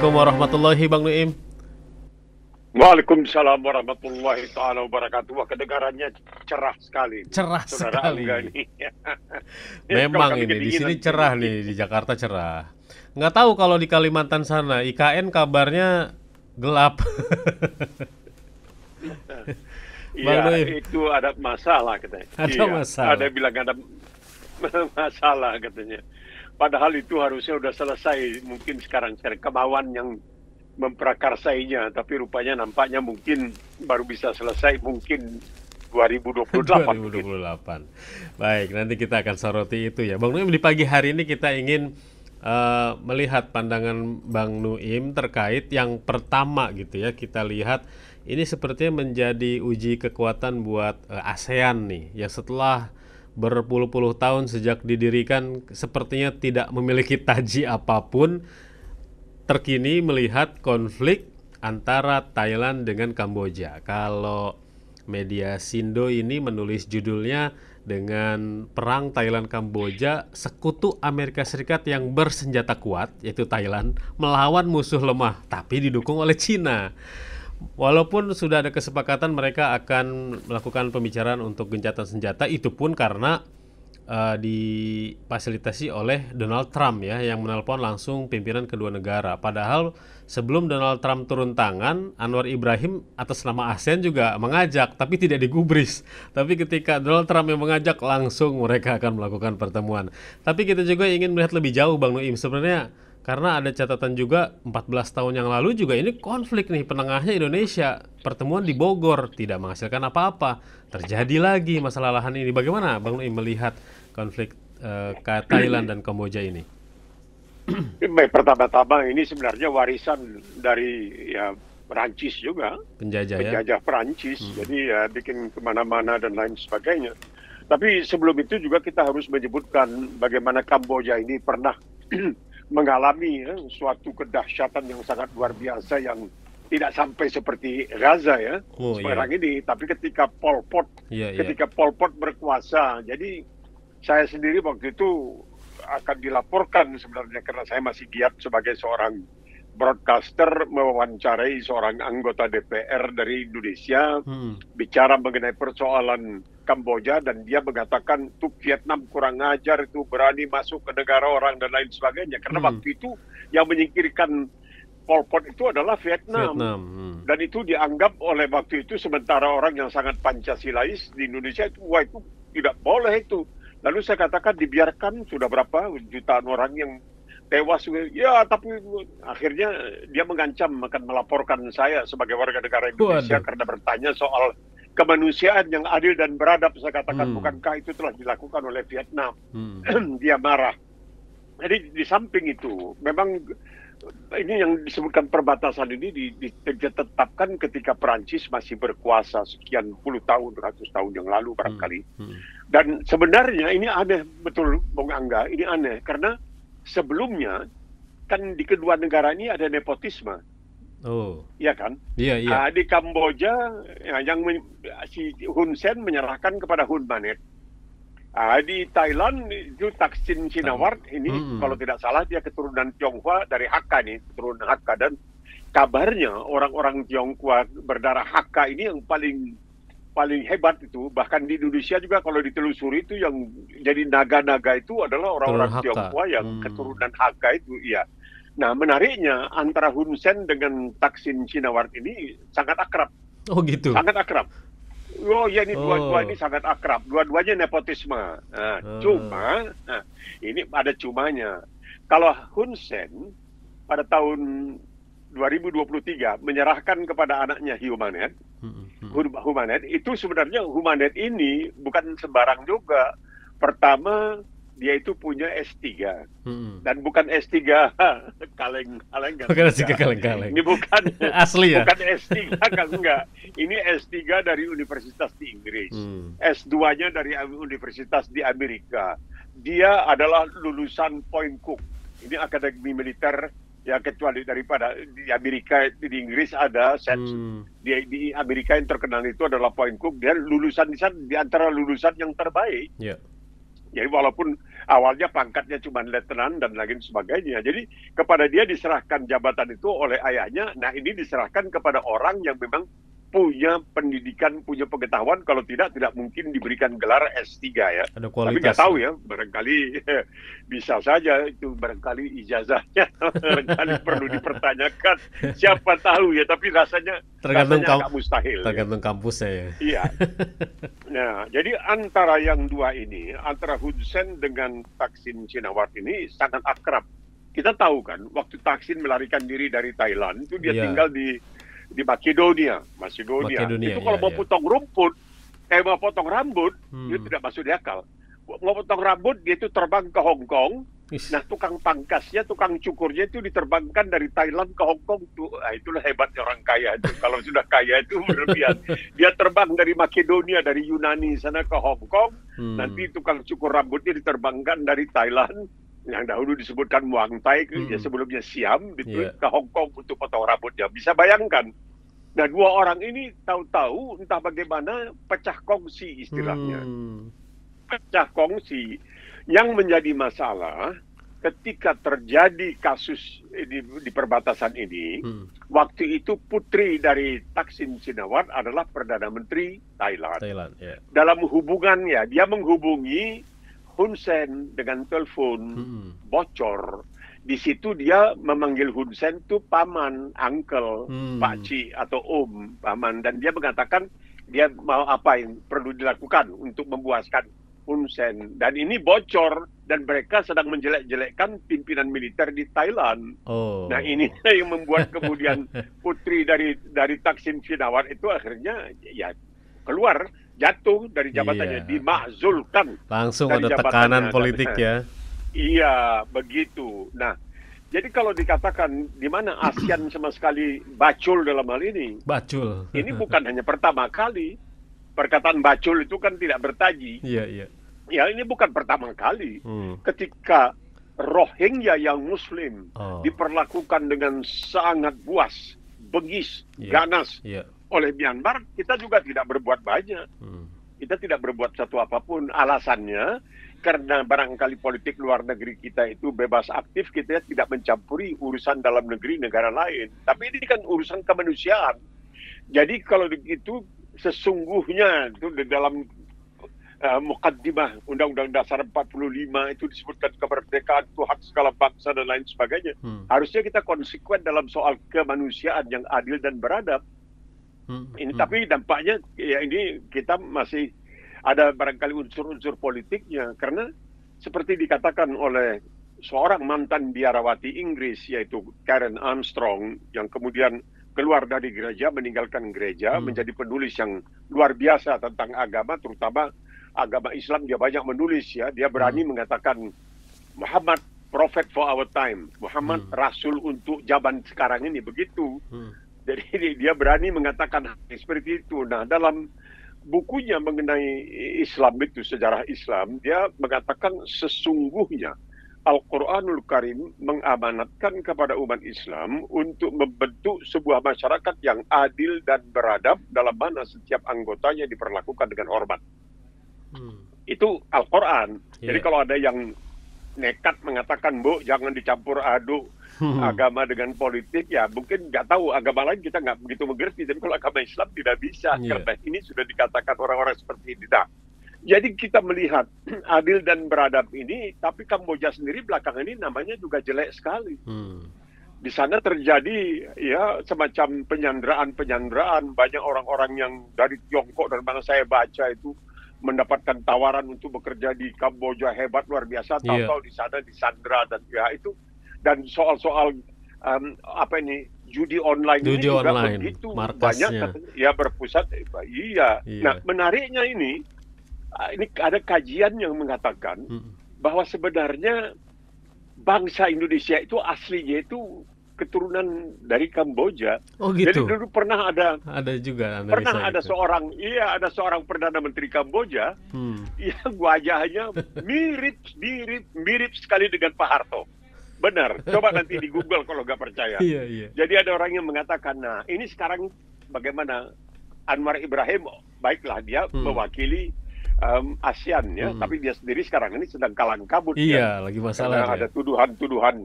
Assalamualaikum warahmatullahi Bang Nuim. Waalaikumsalam warahmatullahi taala wabarakatuh. Wah, kedengarannya cerah sekali, Cerah Saudara Angga sekali. nih. Kalau Memang kami ini di sini kedinginan cerah sini. nih, di Jakarta cerah. Nggak tahu kalau di Kalimantan sana IKN kabarnya gelap. Bang Iya, Nuim, itu ada masalah katanya. ada Iya, ada masalah. yang bilang ada masalah katanya. Padahal itu harusnya udah selesai. Mungkin sekarang kemauan yang memprakarsainya, tapi rupanya nampaknya mungkin baru bisa selesai mungkin 2028 mungkin. 2028. Baik, nanti kita akan soroti itu ya. Bang Nuim, di pagi hari ini kita ingin melihat pandangan Bang Nuim terkait yang pertama gitu ya. Kita lihat ini sepertinya menjadi uji kekuatan buat ASEAN nih, yang setelah berpuluh-puluh tahun sejak didirikan sepertinya tidak memiliki taji apapun, terkini melihat konflik antara Thailand dengan Kamboja. Kalau media Sindo ini menulis judulnya dengan perang Thailand Kamboja, sekutu Amerika Serikat yang bersenjata kuat yaitu Thailand melawan musuh lemah tapi didukung oleh Cina. Walaupun sudah ada kesepakatan mereka akan melakukan pembicaraan untuk gencatan senjata, itu pun karena difasilitasi oleh Donald Trump ya, yang menelpon langsung pimpinan kedua negara. Padahal sebelum Donald Trump turun tangan, Anwar Ibrahim atas nama ASEAN juga mengajak, tapi tidak digubris. Tapi ketika Donald Trump yang mengajak, langsung mereka akan melakukan pertemuan. Tapi kita juga ingin melihat lebih jauh Bang Nuim. Sebenarnya karena ada catatan juga 14 tahun yang lalu juga ini konflik nih, penengahnya Indonesia. Pertemuan di Bogor tidak menghasilkan apa-apa. Terjadi lagi masalah lahan ini. Bagaimana Bang Nuim melihat konflik Thailand dan Kamboja ini? Baik, pertama-tama ini sebenarnya warisan dari ya Perancis juga, Penjajah ya. penjajah Perancis. Jadi ya bikin kemana-mana dan lain sebagainya. Tapi sebelum itu juga kita harus menyebutkan bagaimana Kamboja ini pernah mengalami ya, suatu kedahsyatan yang sangat luar biasa yang tidak sampai seperti Gaza ya Oh iya. sekarang ini. Tapi ketika Pol Pot, Iya, iya. ketika Pol Pot berkuasa, jadi saya sendiri waktu itu akan dilaporkan sebenarnya karena saya masih giat sebagai seorang broadcaster mewawancarai seorang anggota DPR dari Indonesia bicara mengenai persoalan Kamboja dan dia mengatakan tuh Vietnam kurang ajar itu berani masuk ke negara orang dan lain sebagainya karena waktu itu yang menyingkirkan Pol Pot itu adalah Vietnam Vietnam. dan itu dianggap oleh waktu itu sementara orang yang sangat Pancasilais di Indonesia itu wah itu tidak boleh itu. Lalu saya katakan dibiarkan sudah berapa jutaan orang yang tewas ya tapi akhirnya dia mengancam akan melaporkan saya sebagai warga negara Indonesia Waduh. karena bertanya soal kemanusiaan yang adil dan beradab. Saya katakan bukankah itu telah dilakukan oleh Vietnam. Dia marah. Jadi di samping itu memang ini yang disebutkan perbatasan ini ditetapkan ketika Perancis masih berkuasa sekian puluh tahun, ratus tahun yang lalu barangkali. Dan sebenarnya ini aneh betul, Bung Angga, ini aneh karena sebelumnya kan di kedua negara ini ada nepotisme, Oh. ya kan? Iya, iya. Di Kamboja ya, si Hun Sen menyerahkan kepada Hun Manet. Di Thailand itu Thaksin Shinawatra ini kalau tidak salah dia keturunan Tionghoa dari Hakka nih, keturunan Hakka dan kabarnya orang-orang Tionghoa berdarah Hakka ini yang paling hebat itu. Bahkan di Indonesia juga kalau ditelusuri itu yang jadi naga-naga itu adalah orang-orang Tionghoa yang keturunan Hakka itu, iya. Nah, menariknya antara Hun Sen dengan Thaksin Shinawatra ini sangat akrab. Oh gitu. Sangat akrab. Oh ya ini dua-dua ini sangat akrab. Dua-duanya nepotisme. Cuma, ini ada cumanya. Kalau Hun Sen pada tahun 2023 menyerahkan kepada anaknya Humanet, Humanet itu sebenarnya Humanet ini bukan sembarang juga. Pertama dia itu punya S3 dan bukan S3 kaleng-kaleng. Bukan S3 kaleng-kaleng. Ini bukan asli ya. Bukan S3 kan enggak. Ini S3 dari Universitas di Inggris. S2-nya dari Universitas di Amerika. Dia adalah lulusan Point Cook. Ini akademi militer ya kecuali daripada di Amerika, di Inggris ada di Amerika yang terkenal itu adalah Point Cook. Dia lulusan di sana di antara lulusan yang terbaik. Yeah. Jadi walaupun awalnya pangkatnya cuma letnan dan lain sebagainya. Jadi kepada dia diserahkan jabatan itu oleh ayahnya. Nah ini diserahkan kepada orang yang memang punya pendidikan, punya pengetahuan. Kalau tidak mungkin diberikan gelar S3 ya. Ada Tapi nggak kualitas. tahu ya, barangkali bisa saja itu, barangkali ijazahnya barangkali perlu dipertanyakan. Siapa tahu ya, tapi rasanya agak mustahil. Tergantung kampusnya ya. Iya. Nah, jadi antara yang dua ini, antara Hun Sen dengan Thaksin Shinawatra ini sangat akrab. Kita tahu kan, waktu Thaksin melarikan diri dari Thailand, itu dia tinggal di Makedonia. Itu kalau mau potong rumput, mau potong rambut, itu tidak masuk di akal. Mau potong rambut, dia itu terbang ke Hong Kong. Nah, tukang pangkasnya, tukang cukurnya itu diterbangkan dari Thailand ke Hong Kong. Itulah hebatnya orang kaya itu. Kalau sudah kaya itu berlebihan. Dia terbang dari Makedonia, dari Yunani sana ke Hong Kong. Nanti tukang cukur rambutnya diterbangkan dari Thailand, yang dahulu disebutkan Muang Thai, sebelumnya Siam, ke Hong Kong untuk potong rambutnya. Bisa bayangkan. Nah, dua orang ini tahu-tahu entah bagaimana pecah kongsi istilahnya. Pecah kongsi. Yang menjadi masalah ketika terjadi kasus di perbatasan ini, waktu itu putri dari Thaksin Shinawatra adalah Perdana Menteri Thailand. Dalam hubungannya, dia menghubungi Hun Sen dengan telepon bocor. Di situ dia memanggil Hun Sen itu paman, uncle, pakcik atau om, paman. Dan dia mengatakan dia mau apa yang perlu dilakukan untuk memuaskan Hun Sen. Dan ini bocor dan mereka sedang menjelek-jelekkan pimpinan militer di Thailand. Nah ini yang membuat kemudian putri dari Thaksin Shinawatra itu akhirnya ya keluar, jatuh dari jabatannya, dimakzulkan. Langsung ada tekanan politik ya. Iya, begitu. Nah, jadi kalau dikatakan di mana ASEAN sama sekali bacul dalam hal ini. Bacul. Ini bukan hanya pertama kali. Perkataan bacul itu kan tidak bertaji. Iya. Ya, ini bukan pertama kali. Ketika Rohingya yang Muslim diperlakukan dengan sangat buas, bengis, ganas oleh Myanmar, kita juga tidak berbuat banyak. Kita tidak berbuat satu apapun. Alasannya karena barangkali politik luar negeri kita itu bebas aktif, kita tidak mencampuri urusan dalam negeri negara lain. Tapi ini kan urusan kemanusiaan. Jadi kalau begitu sesungguhnya itu di dalam mukaddimah Undang-Undang Dasar 45 itu disebutkan kemerdekaan itu hak segala bangsa dan lain sebagainya. Harusnya kita konsekuen dalam soal kemanusiaan yang adil dan beradab. Ini tapi dampaknya ya ini kita masih ada barangkali unsur-unsur politiknya, karena seperti dikatakan oleh seorang mantan biarawati Inggris yaitu Karen Armstrong yang kemudian keluar dari gereja, meninggalkan gereja, menjadi penulis yang luar biasa tentang agama, terutama agama Islam. Dia banyak menulis ya, dia berani mengatakan Muhammad prophet for our time, Muhammad rasul untuk zaman sekarang ini, begitu. Jadi dia berani mengatakan seperti itu. Nah, dalam bukunya mengenai Islam itu, sejarah Islam, dia mengatakan sesungguhnya Al-Quranul Karim mengamanatkan kepada umat Islam untuk membentuk sebuah masyarakat yang adil dan beradab, dalam mana setiap anggotanya diperlakukan dengan hormat. Itu Al-Quran. Jadi kalau ada yang nekat mengatakan, Bu, jangan dicampur aduk agama dengan politik, ya mungkin nggak tahu agama lain, kita nggak begitu mengerti. Tapi kalau agama Islam tidak bisa, karena ini sudah dikatakan orang-orang seperti ini. Nah, jadi kita melihat adil dan beradab ini, tapi Kamboja sendiri belakangan ini namanya juga jelek sekali. Di sana terjadi ya semacam penyanderaan, banyak orang-orang yang dari Tiongkok dan mana saya baca itu mendapatkan tawaran untuk bekerja di Kamboja, hebat luar biasa, tahu-tahu di sana disandera dan ya itu. Dan soal-soal judi online ini juga begitu banyak ya berpusat. Iya. Nah, menariknya ini ada kajian yang mengatakan bahwa sebenarnya bangsa Indonesia itu aslinya itu keturunan dari Kamboja. Oh gitu. Jadi dulu pernah ada juga ada seorang perdana menteri Kamboja yang wajahnya mirip sekali dengan Pak Harto. Benar, coba nanti di Google kalau nggak percaya. Jadi ada orang yang mengatakan, nah ini sekarang bagaimana Anwar Ibrahim, baiklah dia mewakili ASEAN ya, tapi dia sendiri sekarang ini sedang kalang kabut ya, Iya, lagi masalah karena dia. ada tuduhan-tuduhan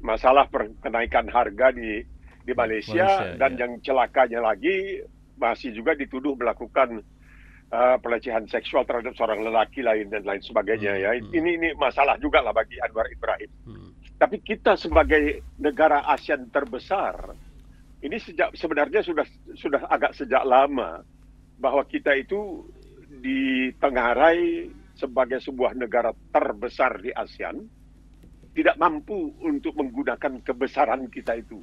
masalah kenaikan harga di Malaysia, Malaysia, dan ya. yang celakanya lagi masih juga dituduh melakukan pelecehan seksual terhadap seorang lelaki lain dan lain sebagainya ya. Ini masalah juga lah bagi Anwar Ibrahim. Tapi kita sebagai negara ASEAN terbesar ini sebenarnya sudah agak sejak lama bahwa kita itu ditengarai sebagai sebuah negara terbesar di ASEAN tidak mampu untuk menggunakan kebesaran kita itu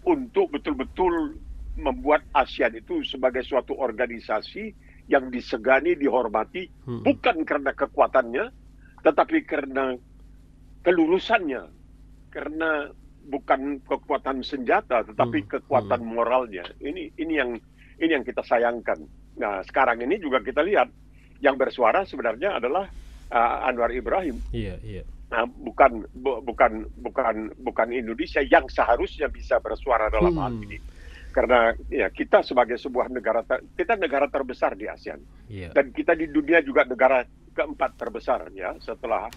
untuk betul-betul membuat ASEAN itu sebagai suatu organisasi yang disegani, dihormati, bukan karena kekuatannya, tetapi karena kelulusannya, karena bukan kekuatan senjata, tetapi kekuatan moralnya. Ini yang kita sayangkan. Nah, sekarang ini juga kita lihat yang bersuara sebenarnya adalah Anwar Ibrahim. Iya, iya. Nah, bukan Indonesia yang seharusnya bisa bersuara dalam hal ini. Karena ya kita sebagai sebuah negara terbesar di ASEAN, dan kita di dunia juga negara keempat terbesar ya setelah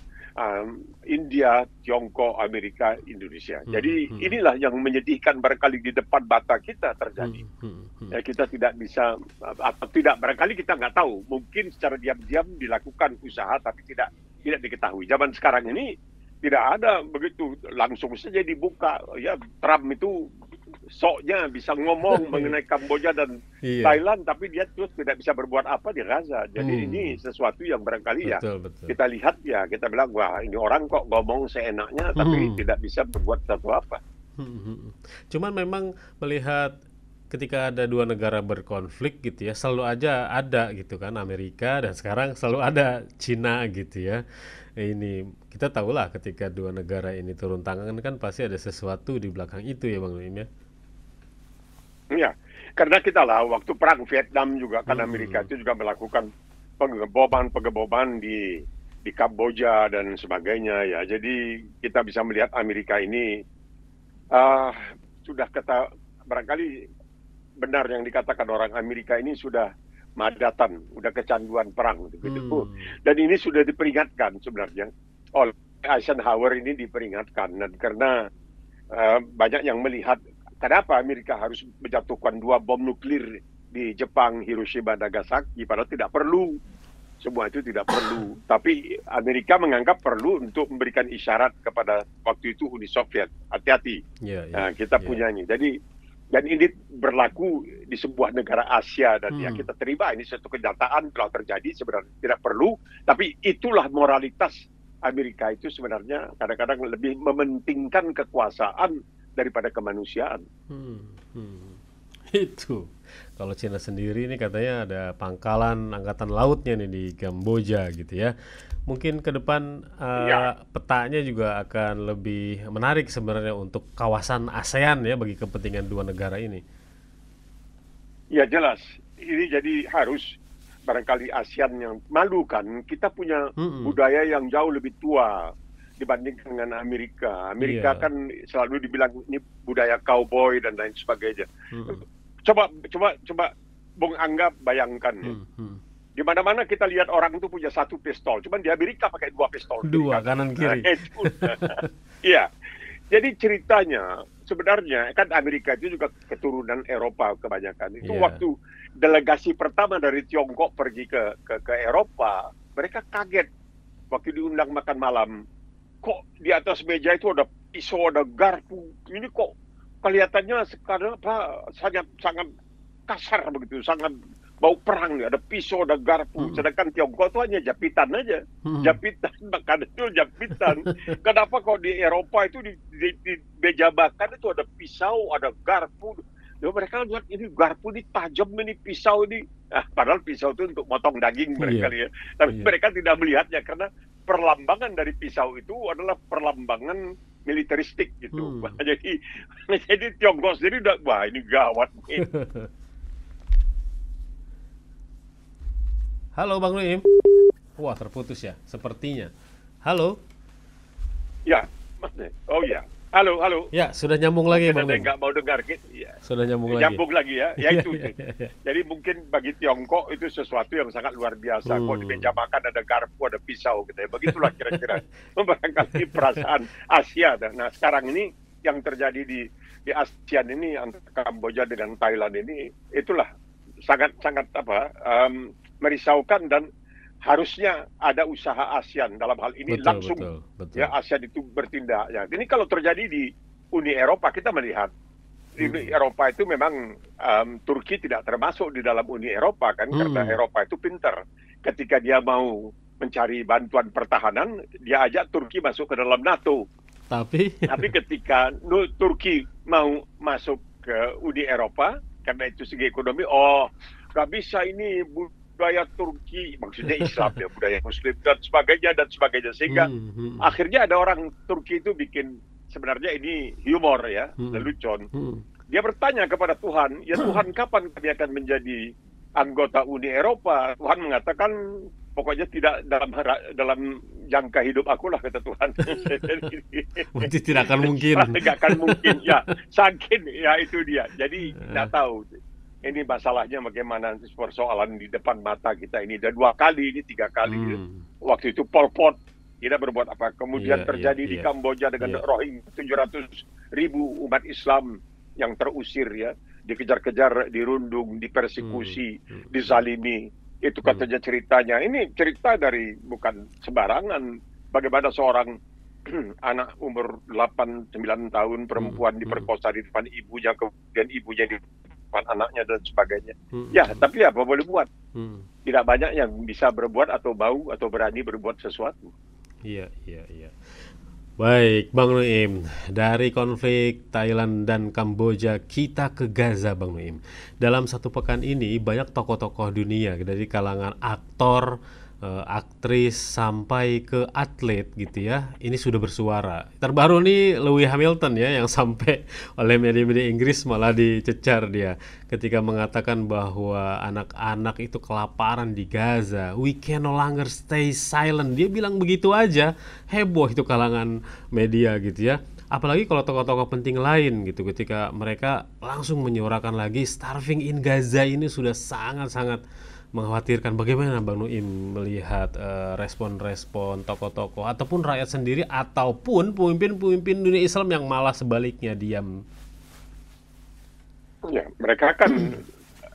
India, Tiongkok, Amerika, Indonesia. Jadi inilah yang menyedihkan barangkali di depan mata kita terjadi. Ya, kita tidak bisa atau tidak, barangkali kita nggak tahu. Mungkin secara diam-diam dilakukan usaha tapi tidak diketahui. Zaman sekarang ini tidak ada begitu langsung saja dibuka. Ya, Trump itu soknya bisa ngomong mengenai Kamboja dan Thailand, tapi dia terus tidak bisa berbuat apa di Gaza. Jadi ini sesuatu yang barangkali betul. Kita lihat ya, kita bilang wah ini orang kok ngomong seenaknya tapi tidak bisa berbuat sesuatu apa. Cuman memang melihat ketika ada dua negara berkonflik gitu ya, selalu aja ada gitu kan, Amerika dan sekarang selalu ada Cina gitu ya. Ini kita tahulah ketika dua negara ini turun tangan kan pasti ada sesuatu di belakang itu ya Bang Nuim ya. Ya, karena kita lah waktu perang Vietnam juga kan Amerika itu juga melakukan pengeboman di Kamboja dan sebagainya ya. Jadi kita bisa melihat Amerika ini sudah barangkali benar yang dikatakan orang Amerika ini sudah madatan, sudah kecanduan perang gitu. Dan ini sudah diperingatkan sebenarnya oleh Eisenhower, ini diperingatkan, dan karena banyak yang melihat kenapa Amerika harus menjatuhkan 2 bom nuklir di Jepang, Hiroshima, Nagasaki, padahal tidak perlu. Semua itu tidak perlu. Tapi Amerika menganggap perlu untuk memberikan isyarat kepada waktu itu Uni Soviet. Hati-hati. Kita punya ini. Jadi, dan ini berlaku di sebuah negara Asia. Dan ya kita terima ini satu kenyataan telah terjadi. Sebenarnya tidak perlu. Tapi itulah moralitas Amerika itu sebenarnya kadang-kadang lebih mementingkan kekuasaan daripada kemanusiaan. Itu kalau Cina sendiri ini katanya ada pangkalan angkatan lautnya nih di Kamboja gitu ya. Mungkin ke depan petanya juga akan lebih menarik sebenarnya untuk kawasan ASEAN ya bagi kepentingan dua negara ini. Ya jelas, ini jadi harus barangkali ASEAN yang malu kan, kita punya budaya yang jauh lebih tua dibandingkan dengan Amerika. Amerika kan selalu dibilang ini budaya cowboy dan lain sebagainya. Coba Bung Angga bayangkan ya. Di mana-mana kita lihat orang itu punya 1 pistol, cuman di Amerika pakai 2 pistol. 2 kanan kiri. Iya. Jadi ceritanya sebenarnya kan Amerika itu juga keturunan Eropa kebanyakan. Itu waktu delegasi pertama dari Tiongkok pergi ke Eropa, mereka kaget waktu diundang makan malam. Kok di atas meja itu ada pisau, ada garpu. Ini kok kelihatannya sekarang sangat kasar begitu, sangat bau perang nih. Ada pisau, ada garpu. Sedangkan Tiongkok itu hanya japitan aja. Japitan, makan itu japitan. Kenapa kok di Eropa itu di meja makan itu ada pisau, ada garpu. Ya, mereka lihat ini garpu ini tajam, ini pisau ini. Padahal pisau itu untuk motong daging mereka ya. Tapi mereka tidak melihatnya karena perlambangan dari pisau itu adalah perlambangan militeristik gitu. Jadi Tiongkok sendiri udah, wah ini gawat nih. Halo Bang Nuim. Wah terputus ya sepertinya. Halo. Ya, oh ya. Halo, halo. Ya, sudah nyambung lagi Mungkin Bang ada yang Nuim. nggak mau dengar. Ya, Sudah nyambung lagi. nyambung lagi ya. Ya Iya, itu. iya, iya. Jadi mungkin bagi Tiongkok itu sesuatu yang sangat luar biasa. Kok di meja Hmm, makan ada garpu, ada pisau gitu ya. Begitulah kira-kira barangkali perasaan Asia. Nah sekarang ini yang terjadi di ASEAN ini antara Kamboja dengan Thailand ini itulah sangat merisaukan dan harusnya ada usaha ASEAN dalam hal ini betul, langsung betul, betul. ya ASEAN itu bertindak. Ya, ini kalau terjadi di Uni Eropa kita melihat di Uni Hmm, Eropa itu memang Turki tidak termasuk di dalam Uni Eropa kan karena hmm. Eropa itu pintar ketika dia mau mencari bantuan pertahanan dia ajak Turki masuk ke dalam NATO. Tapi, Tapi ketika Turki mau masuk ke Uni Eropa, karena itu segi ekonomi, oh nggak bisa ini budaya Turki, maksudnya Islam ya, budaya Muslim dan sebagainya. Sehingga hmm, hmm, akhirnya ada orang Turki itu bikin sebenarnya ini humor ya, hmm, lelucon. hmm. Dia bertanya kepada Tuhan, ya Tuhan kapan kami akan menjadi anggota Uni Eropa? Tuhan mengatakan pokoknya tidak dalam jangka hidup aku lah kata Tuhan. Berarti tidak akan mungkin. Tidak akan mungkin ya, saking ya itu dia. Jadi tidak tahu. Ini masalahnya bagaimana persoalan di depan mata kita ini. Dan 2 kali, ini 3 kali. Hmm. Waktu itu Pol Pot tidak berbuat apa. Kemudian Iya, iya, terjadi di iya, Kamboja dengan iya. Rohingya 700.000 umat Islam yang terusir ya. Dikejar-kejar, dirundung, Hmm, dipersekusi, hmm, hmm, dizalimi. Itu hmm, katanya ceritanya. Ini cerita dari bukan sembarangan. Bagaimana seorang anak umur 8-9 tahun hmm, perempuan hmm, diperkosa di depan ibunya, kemudian ibunya di depan anaknya dan sebagainya. hmm, Ya, hmm, tapi apa boleh buat? hmm. Tidak banyak yang bisa berbuat atau mau atau berani berbuat sesuatu. Iya, iya, iya. Baik, Bang Nuim. Dari konflik Thailand dan Kamboja, kita ke Gaza, Bang Nuim. Dalam satu pekan ini, banyak tokoh-tokoh dunia dari kalangan aktor, aktris, sampai ke atlet gitu ya. Ini sudah bersuara. Terbaru nih Lewis Hamilton ya, yang sampai oleh media-media Inggris malah dicecar dia ketika mengatakan bahwa anak-anak itu kelaparan di Gaza. We can no longer stay silent. Dia bilang begitu aja, heboh itu kalangan media gitu ya. Apalagi kalau tokoh-tokoh penting lain gitu ketika mereka langsung menyuarakan lagi starving in Gaza ini sudah sangat-sangat mengkhawatirkan. Bagaimana Bang Nuim melihat respon-respon tokoh-tokoh ataupun rakyat sendiri ataupun pemimpin-pemimpin dunia Islam yang malah sebaliknya diam? Ya, mereka kan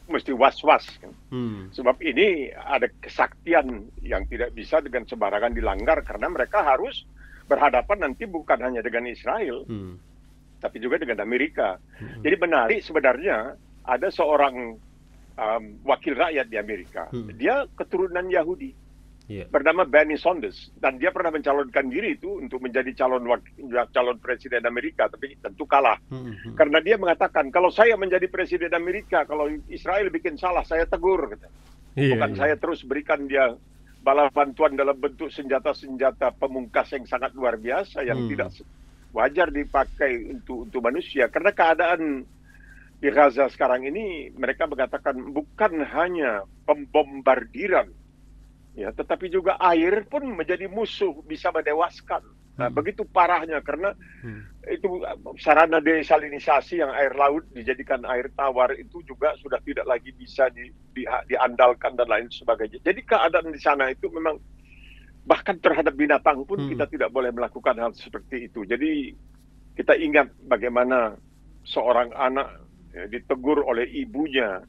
mesti was-was kan. Hmm. Sebab ini ada kesaktian yang tidak bisa dengan sembarangan dilanggar karena mereka harus berhadapan nanti bukan hanya dengan Israel, Hmm. tapi juga dengan Amerika. Hmm. Jadi menarik sebenarnya ada seorang wakil rakyat di Amerika. Hmm. Dia keturunan Yahudi Iya. bernama Bernie Sanders dan dia pernah mencalonkan diri itu untuk menjadi calon presiden Amerika, tapi tentu kalah. Hmm. Hmm. Karena dia mengatakan kalau saya menjadi presiden Amerika, kalau Israel bikin salah saya tegur. Iya, Bukan iya. saya terus berikan dia bala bantuan dalam bentuk senjata-senjata pemungkas yang sangat luar biasa yang Hmm. tidak wajar dipakai untuk manusia. Karena keadaan di Gaza sekarang ini mereka mengatakan bukan hanya pembombardiran ya, tetapi juga air pun menjadi musuh, bisa menewaskan. Nah, Hmm. begitu parahnya karena Hmm. itu sarana desalinisasi yang air laut dijadikan air tawar itu juga sudah tidak lagi bisa diandalkan dan lain sebagainya. Jadi keadaan di sana itu memang bahkan terhadap binatang pun Hmm. kita tidak boleh melakukan hal seperti itu. Jadi kita ingat bagaimana seorang anak ditegur oleh ibunya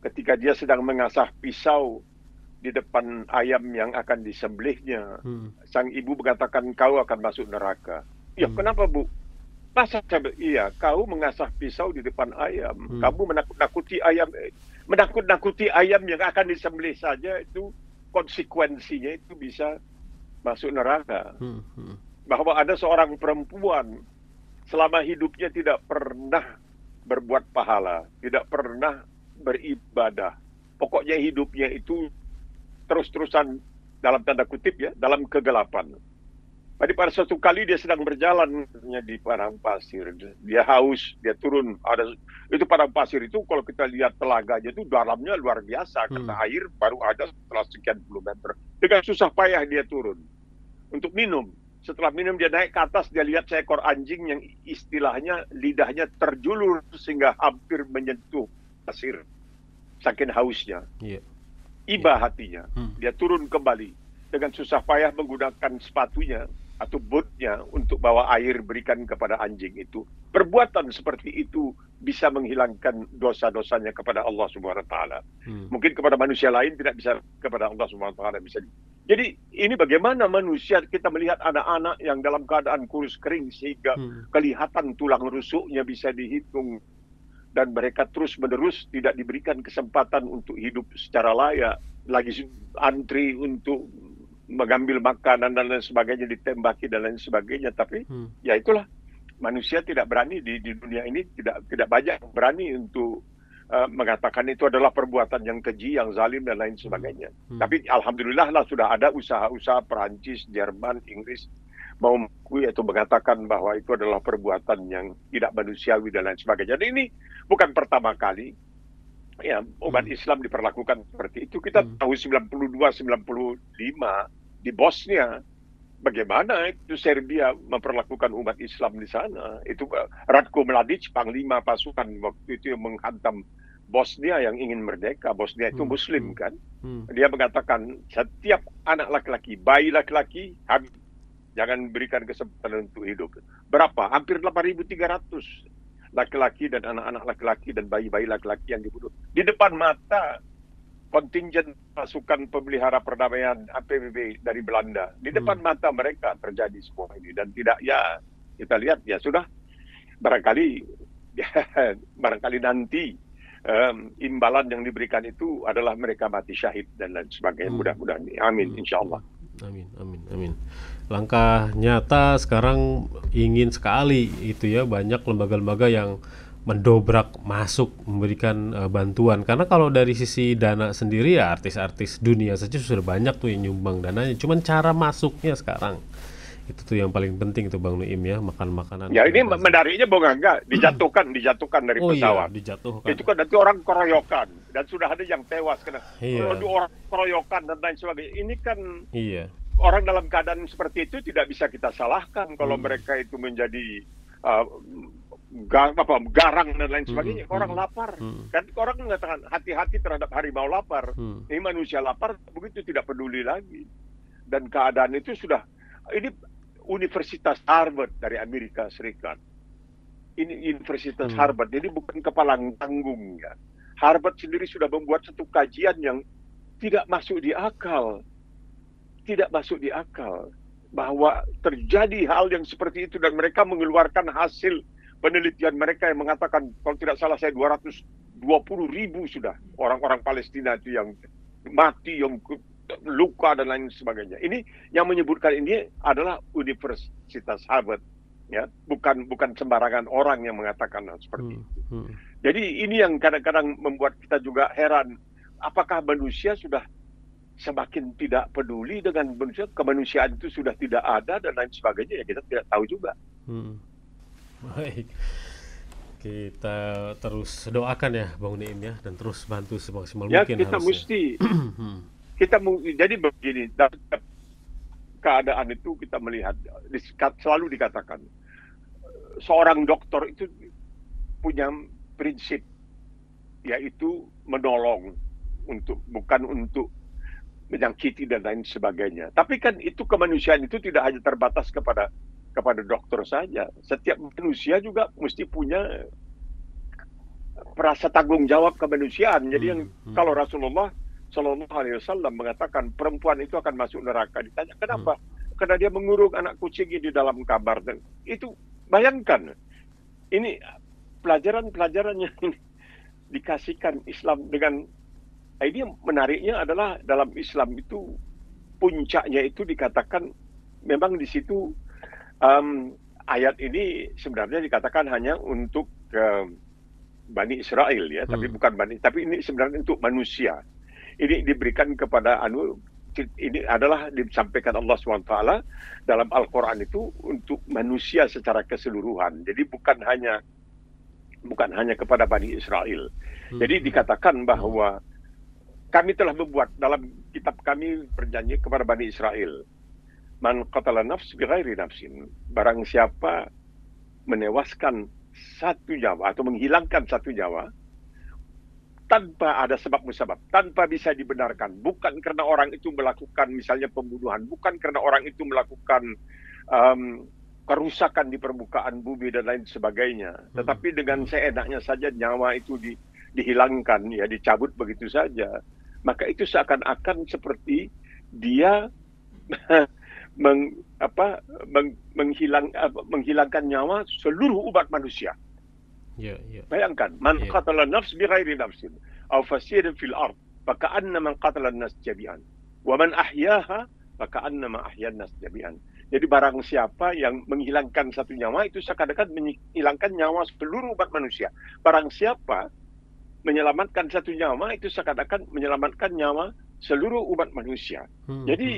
ketika dia sedang mengasah pisau di depan ayam yang akan disembelihnya. Hmm. Sang ibu mengatakan kau akan masuk neraka. Ya, Hmm. kenapa Bu? Masa iya, kau mengasah pisau di depan ayam. Hmm. Kamu menakut-nakuti ayam yang akan disembelih saja itu konsekuensinya itu bisa masuk neraka. Hmm. Hmm. Bahwa ada seorang perempuan selama hidupnya tidak pernah berbuat pahala, tidak pernah beribadah. Pokoknya hidupnya itu terus-terusan dalam tanda kutip ya, dalam kegelapan. Jadi pada suatu kali dia sedang berjalan di padang pasir, dia haus, dia turun. Itu padang pasir itu kalau kita lihat telaganya itu dalamnya luar biasa karena air baru ada setelah sekian puluh meter. Dengan susah payah dia turun untuk minum. Setelah minum dia naik ke atas, dia lihat seekor anjing yang istilahnya lidahnya terjulur sehingga hampir menyentuh pasir. Saking hausnya. Iya. Iba hatinya. Dia turun kembali dengan susah payah menggunakan sepatunya atau bootnya untuk bawa air berikan kepada anjing itu. Perbuatan seperti itu bisa menghilangkan dosa-dosanya kepada Allah Subhanahu wa taala. Mungkin kepada manusia lain tidak bisa, kepada Allah Subhanahu wa taala bisa. Jadi ini bagaimana manusia, kita melihat anak-anak yang dalam keadaan kurus kering sehingga kelihatan tulang rusuknya bisa dihitung, dan mereka terus-menerus tidak diberikan kesempatan untuk hidup secara layak, lagi antri untuk mengambil makanan dan lain sebagainya, ditembaki dan lain sebagainya. Tapi ya itulah, manusia tidak berani di dunia ini, tidak banyak berani untuk mengatakan itu adalah perbuatan yang keji, yang zalim dan lain sebagainya. Tapi alhamdulillah lah sudah ada usaha-usaha Perancis, Jerman, Inggris mau mengakui atau mengatakan bahwa itu adalah perbuatan yang tidak manusiawi dan lain sebagainya. Dan ini bukan pertama kali ya umat Islam diperlakukan seperti itu. Kita tahu 92-95 di Bosnia, bagaimana itu Serbia memperlakukan umat Islam di sana. Itu Ratko Mladic, panglima pasukan waktu itu yang menghantam Bosnia yang ingin merdeka. Bosnia itu Muslim kan. Dia mengatakan setiap anak laki-laki, bayi laki-laki, jangan berikan kesempatan untuk hidup. Berapa? Hampir 8.300 laki-laki dan anak-anak laki-laki dan bayi-bayi laki-laki yang dibunuh di depan mata kontingen pasukan pemelihara perdamaian PBB dari Belanda. Di depan mata mereka terjadi semua ini, dan tidak, ya kita lihat ya sudah, barangkali nanti imbalan yang diberikan itu adalah mereka mati syahid dan lain sebagainya. Mudah-mudahan, amin, insya Allah. Amin, amin, amin. Langkah nyata sekarang ingin sekali itu ya, banyak lembaga-lembaga yang mendobrak masuk memberikan bantuan. Karena kalau dari sisi dana sendiri ya artis-artis dunia saja sudah banyak tuh yang nyumbang dananya. Cuman cara masuknya sekarang itu tuh yang paling penting tuh Bang Nuim ya, makan makanan. Ya ini menariknya Bung Angga, dijatuhkan dari pesawat. Iya, dijatuhkan. Itu kan nanti orang keroyokan dan sudah ada yang tewas karena orang keroyokan dan lain sebagainya. Ini kan orang dalam keadaan seperti itu tidak bisa kita salahkan kalau mereka itu menjadi garang dan lain sebagainya. Orang lapar, kan orang mengatakan hati-hati terhadap harimau lapar. Ini manusia lapar begitu tidak peduli lagi. Dan keadaan itu sudah, ini Universitas Harvard dari Amerika Serikat. Ini Universitas Harvard, jadi bukan kepalang tanggung ya. Harvard sendiri sudah membuat satu kajian yang tidak masuk di akal. Tidak masuk di akal bahwa terjadi hal yang seperti itu, dan mereka mengeluarkan hasil penelitian mereka yang mengatakan, kalau tidak salah saya 220.000 sudah orang-orang Palestina itu yang mati, yang luka dan lain sebagainya. Ini yang menyebutkan ini adalah Universitas Harvard, ya, bukan sembarangan orang yang mengatakan hal seperti itu. Jadi ini yang kadang-kadang membuat kita juga heran, apakah manusia sudah semakin tidak peduli dengan manusia, kemanusiaan itu sudah tidak ada dan lain sebagainya, ya kita tidak tahu juga. Baik, kita terus doakan ya Bang Nuim ya, dan terus bantu semaksimal mungkin. Kita mesti jadi begini, dalam keadaan itu kita melihat selalu dikatakan seorang dokter itu punya prinsip, yaitu menolong, bukan untuk menyakiti dan lain sebagainya. Tapi kan itu kemanusiaan itu tidak hanya terbatas kepada dokter saja. Setiap manusia juga mesti punya rasa tanggung jawab kemanusiaan. Jadi yang kalau Rasulullah Shallallahu Alaihi Wasallam mengatakan perempuan itu akan masuk neraka, ditanya kenapa? Karena dia mengurung anak kucing di dalam kamar. Dan itu bayangkan, ini pelajaran-pelajaran yang dikasihkan Islam dengan ini. Menariknya adalah dalam Islam itu puncaknya itu dikatakan memang di situ ayat ini sebenarnya dikatakan hanya untuk Bani Israel ya, tapi bukan tapi ini sebenarnya untuk manusia. Ini diberikan kepada ini adalah disampaikan Allah SWT dalam Al-Quran itu untuk manusia secara keseluruhan. Jadi bukan hanya kepada Bani Israel. Jadi dikatakan bahwa kami telah membuat dalam kitab kami berjanji kepada Bani Israel Man qatala nafs bighairi nafsin, barang siapa menewaskan satu nyawa atau menghilangkan satu nyawa tanpa ada sebab musabab, tanpa bisa dibenarkan, bukan karena orang itu melakukan misalnya pembunuhan, bukan karena orang itu melakukan kerusakan di permukaan bumi dan lain sebagainya, tetapi dengan seenaknya saja nyawa itu dihilangkan, ya dicabut begitu saja, maka itu seakan-akan seperti dia menghilangkan nyawa seluruh umat manusia. Bayangkan, man qatala nafs bighairi nafsin aw fasadin fil ard faka'annama qatala an-nas jami'an wa man ahyaha faka'annama ahya an-nas jami'an. Jadi barang siapa yang menghilangkan satu nyawa itu seakan-akan menghilangkan nyawa seluruh umat manusia. Barang siapa menyelamatkan satu nyawa itu seakan-akan menyelamatkan nyawa seluruh umat manusia. Jadi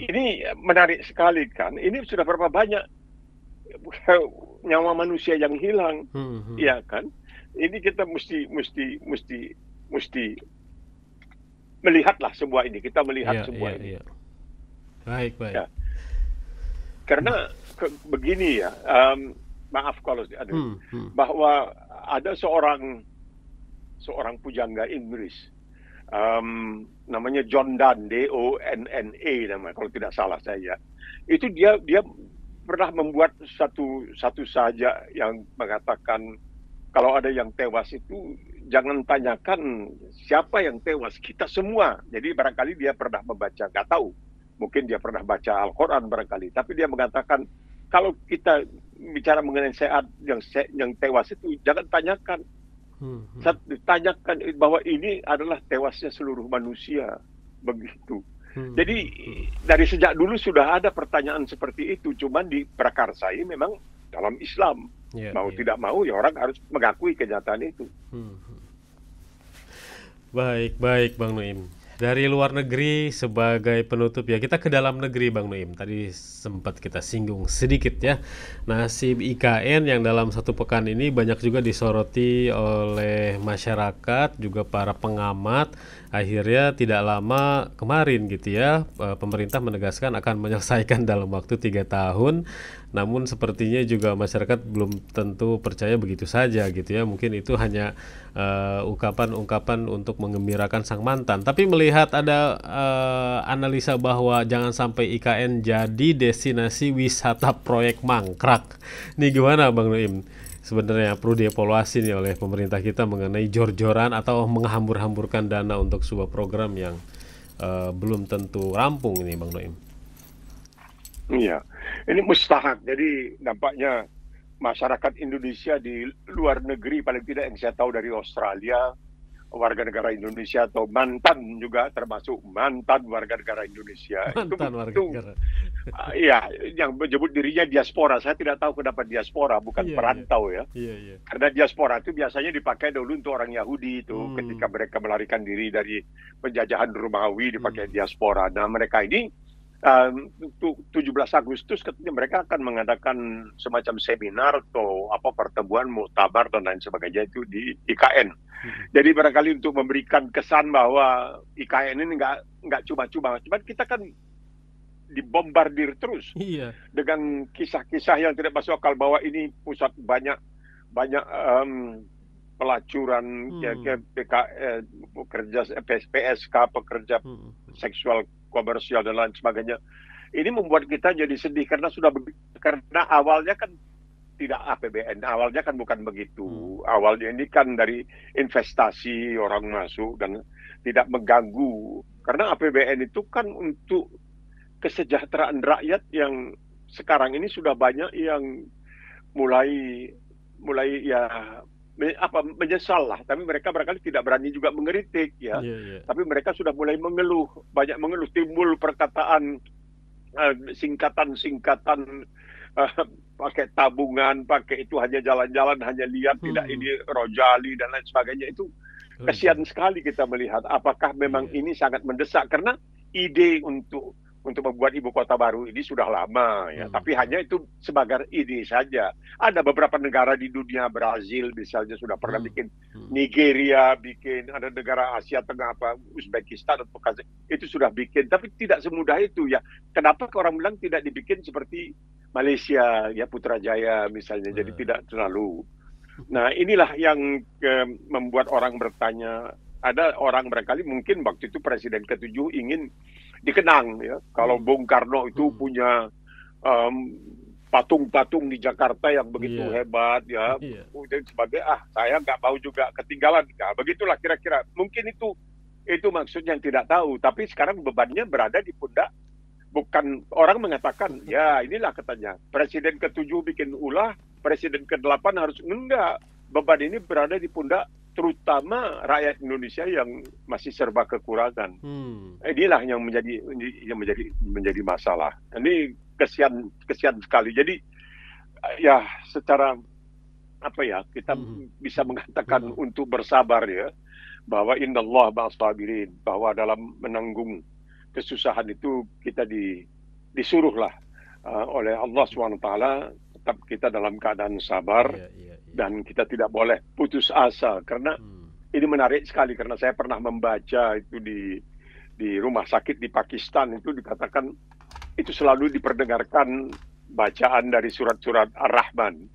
ini menarik sekali kan. Ini sudah berapa banyak nyawa manusia yang hilang, ya kan? Ini kita mesti melihatlah semua ini. Kita melihat semua ini. Baik. Ya. Karena begini ya, maaf kalau bahwa ada seorang pujangga Inggris, namanya John Donne, D-O-N-N-E namanya kalau tidak salah saya. Itu dia pernah membuat satu saja yang mengatakan kalau ada yang tewas itu jangan tanyakan siapa yang tewas, kita semua. Jadi barangkali dia pernah membaca, nggak tahu, mungkin dia pernah baca Al-Quran barangkali, tapi dia mengatakan kalau kita bicara mengenai sehat yang tewas itu jangan tanyakan. Tanyakan bahwa ini adalah tewasnya seluruh manusia, begitu. Jadi dari sejak dulu sudah ada pertanyaan seperti itu, cuman diprakarsai memang dalam Islam. Tidak mau ya orang harus mengakui kenyataan itu. Baik Bang Nuim. Dari luar negeri sebagai penutup ya, kita ke dalam negeri Bang Nuim. Tadi sempat kita singgung sedikit ya. Nasib IKN yang dalam satu pekan ini banyak juga disoroti oleh masyarakat, juga para pengamat. Akhirnya tidak lama kemarin gitu ya, pemerintah menegaskan akan menyelesaikan dalam waktu 3 tahun. Namun sepertinya juga masyarakat belum tentu percaya begitu saja gitu ya. Mungkin itu hanya ungkapan-ungkapan untuk menggembirakan sang mantan. Tapi melihat ada analisa bahwa jangan sampai IKN jadi destinasi wisata proyek mangkrak. Nih gimana Bang Nuim? Sebenarnya perlu dievaluasi nih oleh pemerintah kita mengenai jor-joran atau menghambur-hamburkan dana untuk sebuah program yang belum tentu rampung ini Bang Nuim. Iya, ini mustahak. Jadi nampaknya masyarakat Indonesia di luar negeri, paling tidak yang saya tahu dari Australia, warga negara Indonesia atau mantan juga termasuk mantan warga negara Indonesia. Iya, yang menyebut dirinya diaspora. Saya tidak tahu kenapa diaspora, bukan perantau ya. Karena diaspora itu biasanya dipakai dulu untuk orang Yahudi itu, ketika mereka melarikan diri dari penjajahan Romawi dipakai diaspora. Nah mereka ini 17 Agustus katanya mereka akan mengadakan semacam seminar atau pertemuan muktamar dan lain sebagainya itu di IKN. Jadi barangkali untuk memberikan kesan bahwa IKN ini nggak cuma-cuma, cuman kita kan dibombardir terus dengan kisah-kisah yang tidak masuk akal bahwa ini pusat banyak pelacuran, pekerja PSK, pekerja seksual komersial dan lain sebagainya. Ini membuat kita jadi sedih karena karena awalnya kan tidak APBN, awalnya kan bukan begitu. Awalnya ini kan dari investasi orang masuk dan tidak mengganggu. Karena APBN itu kan untuk kesejahteraan rakyat yang sekarang ini sudah banyak yang mulai menyesal lah, tapi mereka barangkali tidak berani juga mengkritik ya. Tapi mereka sudah mulai banyak mengeluh, timbul perkataan singkatan pakai tabungan, pakai itu hanya jalan-jalan, hanya lihat, tidak ini rojali dan lain sebagainya. Itu kasihan sekali kita melihat apakah memang ini sangat mendesak, karena ide untuk untuk membuat ibu kota baru ini sudah lama ya, tapi hanya itu sebagai ide saja. Ada beberapa negara di dunia, Brazil misalnya sudah pernah bikin, Nigeria bikin, ada negara Asia Tengah apa Uzbekistan atau Kazakhstan itu sudah bikin, tapi tidak semudah itu ya. Kenapa orang bilang tidak dibikin seperti Malaysia ya, Putrajaya misalnya, jadi tidak terlalu. Nah inilah yang membuat orang bertanya. Ada orang barangkali mungkin waktu itu Presiden ke-7 ingin dikenang ya. Kalau Bung Karno itu punya patung-patung di Jakarta yang begitu hebat ya. Kemudian sebagai saya nggak mau juga ketinggalan. Nah, begitulah kira-kira. Mungkin itu maksudnya yang tidak tahu. Tapi sekarang bebannya berada di pundak. Bukan orang mengatakan ya inilah katanya Presiden ke-7 bikin ulah, Presiden ke-8 harus enggak. Beban ini berada di pundak terutama rakyat Indonesia yang masih serba kekurangan. Inilah yang menjadi masalah. Ini kesian sekali. Jadi ya secara kita bisa mengatakan untuk bersabar ya, bahwa innallaha ma'as sabirin, bahwa dalam menanggung kesusahan itu kita disuruhlah oleh Allah SWT tetap kita dalam keadaan sabar. Dan kita tidak boleh putus asa, karena ini menarik sekali, karena saya pernah membaca itu di rumah sakit di Pakistan, itu dikatakan itu selalu diperdengarkan bacaan dari surat-surat Ar-Rahman.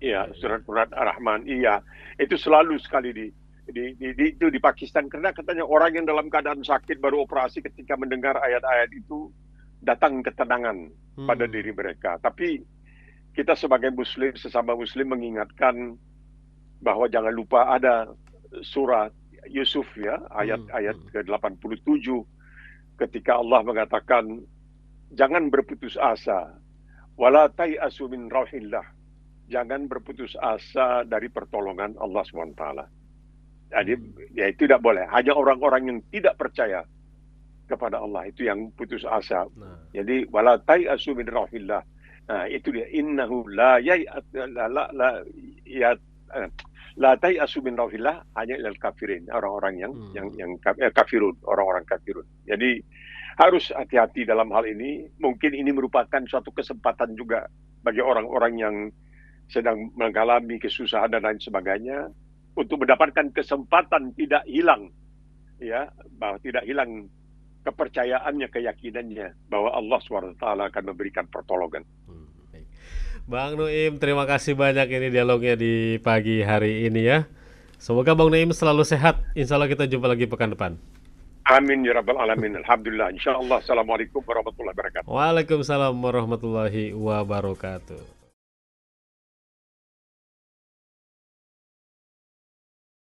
Iya, surat-surat Ar-Rahman. Iya, itu selalu sekali itu di Pakistan, karena katanya orang yang dalam keadaan sakit baru operasi ketika mendengar ayat-ayat itu datang ketenangan pada diri mereka. Tapi kita sebagai muslim, sesama muslim mengingatkan bahwa jangan lupa ada surat Yusuf ya, ayat ke-87 ketika Allah mengatakan jangan berputus asa, wala tai'asu min rauhillah. Jangan berputus asa dari pertolongan Allah SWT. Jadi ya itu tidak boleh. Hanya orang-orang yang tidak percaya kepada Allah itu yang putus asa. Jadi wala tai'asu min rauhillah. Nah, itu dia, innahu la tai'asu min rauhillah hanya ilal kafirin, orang-orang yang kafirun, orang-orang kafirun. Jadi harus hati-hati dalam hal ini. Mungkin ini merupakan suatu kesempatan juga bagi orang-orang yang sedang mengalami kesusahan dan lain sebagainya untuk mendapatkan kesempatan tidak hilang ya, bahwa tidak hilang kepercayaannya, keyakinannya bahwa Allah SWT akan memberikan pertolongan. Bang Nuim, terima kasih banyak ini dialognya di pagi hari ini ya. Semoga Bang Nuim selalu sehat. Insya Allah kita jumpa lagi pekan depan. Amin ya rabbal alamin. Alhamdulillah. Insya Allah. Assalamualaikum warahmatullahi wabarakatuh. Waalaikumsalam warahmatullahi wabarakatuh.